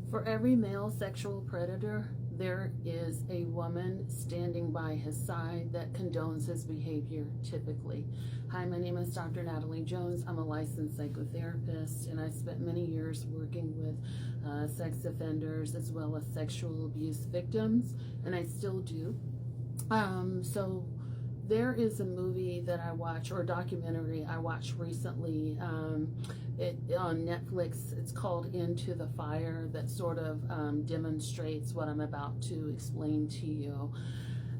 For every male sexual predator, there is a woman standing by his side that condones his behavior, typically. Hi, my name is Dr. Natalie Jones. I'm a licensed psychotherapist, and I spent many years working with sex offenders as well as sexual abuse victims, and I still do. So there is a movie that I watch, or a documentary I watched recently on Netflix. It's called Into the Fire, that sort of demonstrates what I'm about to explain to you.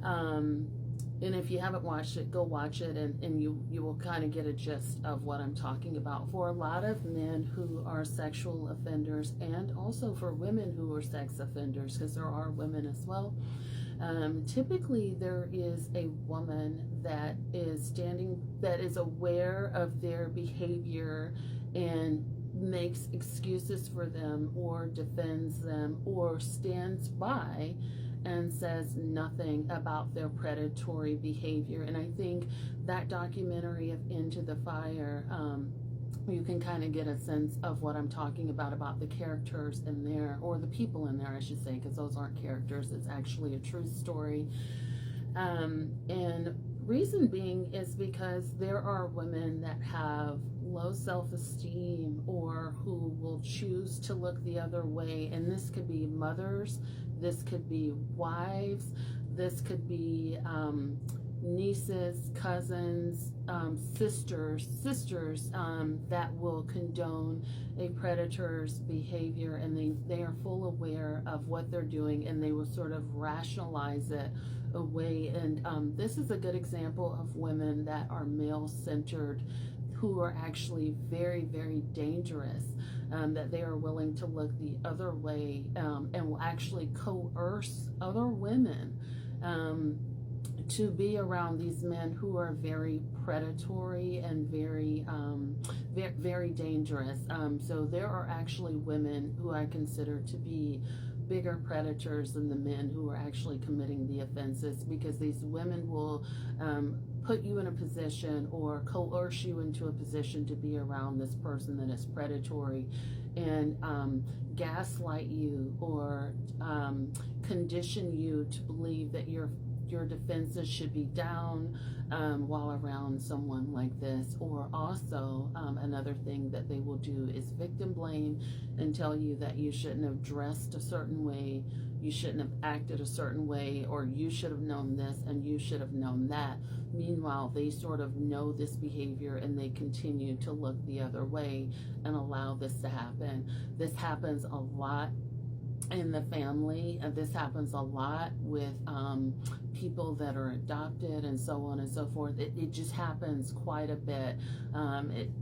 And if you haven't watched it, go watch it, and you will kind of get a gist of what I'm talking about. For a lot of men who are sexual offenders, and also for women who are sex offenders, because there are women as well, typically there is a woman that is aware of their behavior and makes excuses for them or defends them or stands by and says nothing about their predatory behavior. And I think that documentary of Into the Fire, you can kind of get a sense of what I'm talking about the characters in there, or the people in there, I should say, because those aren't characters. It's actually a true story. And reason being is because there are women that have low self-esteem or who will choose to look the other way. And this could be mothers, this could be wives, this could be nieces, cousins, sisters that will condone a predator's behavior, and they are full aware of what they're doing, and they will sort of rationalize it away. And this is a good example of women that are male-centered, who are actually very, very dangerous, that they are willing to look the other way, and will actually coerce other women to be around these men who are very predatory and very, very dangerous. So there are actually women who I consider to be bigger predators than the men who are actually committing the offenses, because these women will put you in a position or coerce you into a position to be around this person that is predatory, and gaslight you or condition you to believe that your defenses should be down while around someone like this. Or also another thing that they will do is victim blame and tell you that you shouldn't have dressed a certain way, you shouldn't have acted a certain way, or you should have known this and you should have known that. Meanwhile, they sort of know this behavior and they continue to look the other way and allow this to happen. This happens a lot in the family. This happens a lot with people that are adopted and so on and so forth. It just happens quite a bit,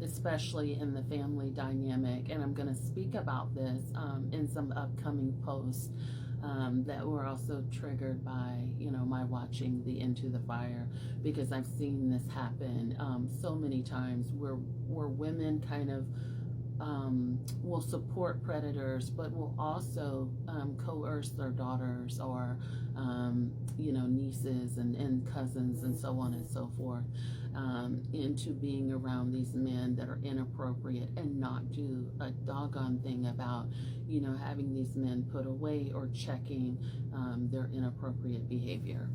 especially in the family dynamic. And I'm going to speak about this in some upcoming posts that were also triggered by, my watching the Into the Fire, because I've seen this happen so many times where women kind of will support predators, but will also coerce their daughters or nieces and cousins and so on and so forth into being around these men that are inappropriate, and not do a doggone thing about having these men put away or checking their inappropriate behavior.